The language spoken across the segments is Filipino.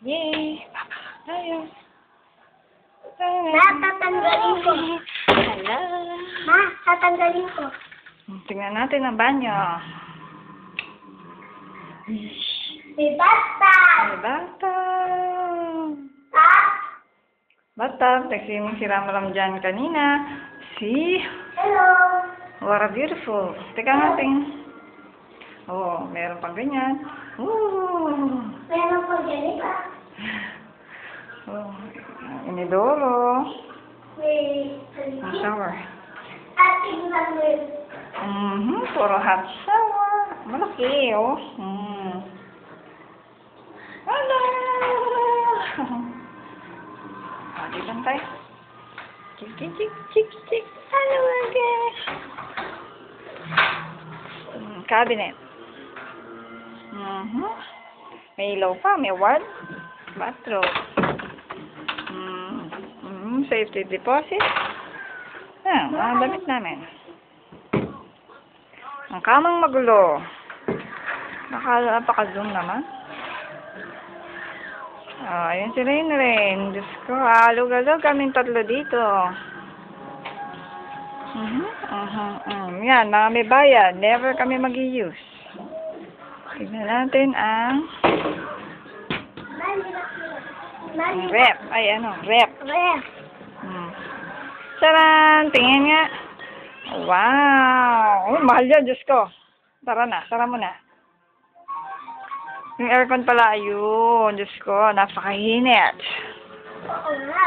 Yay! Tayo. Ma, tatanggalin ko. Hello. Ma, tatanggalin ko. Tingnan natin ang banyo. May bathtub. May bata. Ha? Bata, texting si Ramram dyan kanina. See? Hello. What a beautiful. Teka nga, oh, meron pang ganyan. Ooh. Meron ko ganito. Oh, inidoro. May Ang shower. at tignan mo yun. Puro hot shower. Malaki, oh. Hello! Ah, dito tayo. Chik, chik, chik, chik, chik. Hello again. Cabinet. May ilaw pa, may ward. Bathroom. Safety deposit. Mga damit namin. Ang kamang magulo. Napaka-zoom naman. Ayun si Rain. Diyos ko, alog-alog kaming tatlo dito. Yan, mga may bayad. Never kami mag-i-use. Tignan natin ang rep. Rep. Ref. Charan! Tingin nga. Wow! Mahal yan, Diyos ko. Tara na, sara mo na. Yung aircon pala, ayun. Diyos ko, napakahinit. Oo nga.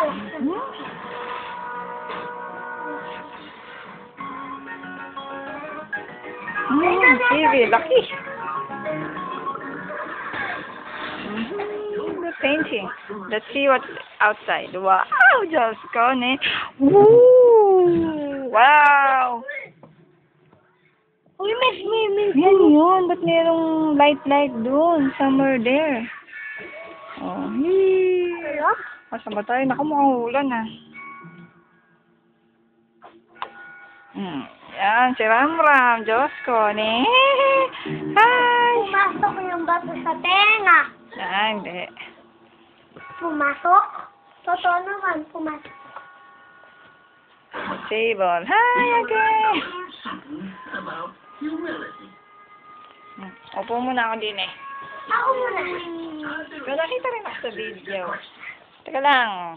TV, laki. The painting. Let's see what's outside. Wow! Diyos ko, Woo! Wow! Uy, may Yan yun. Ba't merong light doon? Somewhere there. Oh, hee. Masa ba tayo? Naku, mukhang ulan Yan, si Ramram. Diyos ko, Hi! Pumasok yung bato sa tenga. Hindi. Pumasok? Totoo naman, pumasok. Table. Hi again! Upo muna ako din Ako muna. Pero nakita rin ako sa video. Teka lang.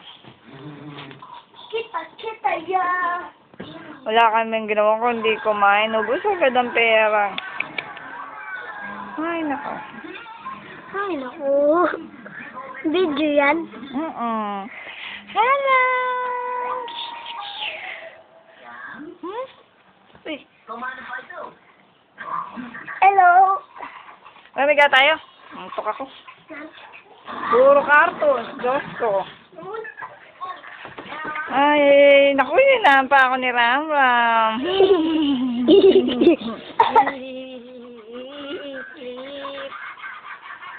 Kita ya. Wala kaming ginawa kundi kumain. Ubus agad ang pera. Ay, nako. Ay, naku. Video yan. Hello! Uy. Hello. Mamiga tayo. Antok ako. Puro karton. Diyos ko. Ay, naku, yun pa ako ni Ramram.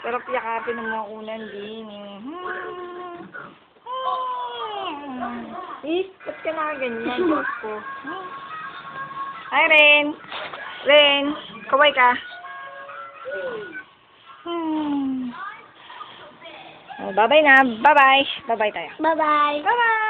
Pero piyakapin ng mga unan din ba't ka nakaganyan, Diyos ko? Hi, Ren. Ren, kaway ka. Bye-bye na. Bye-bye. Bye-bye tayo. Bye-bye. Bye-bye.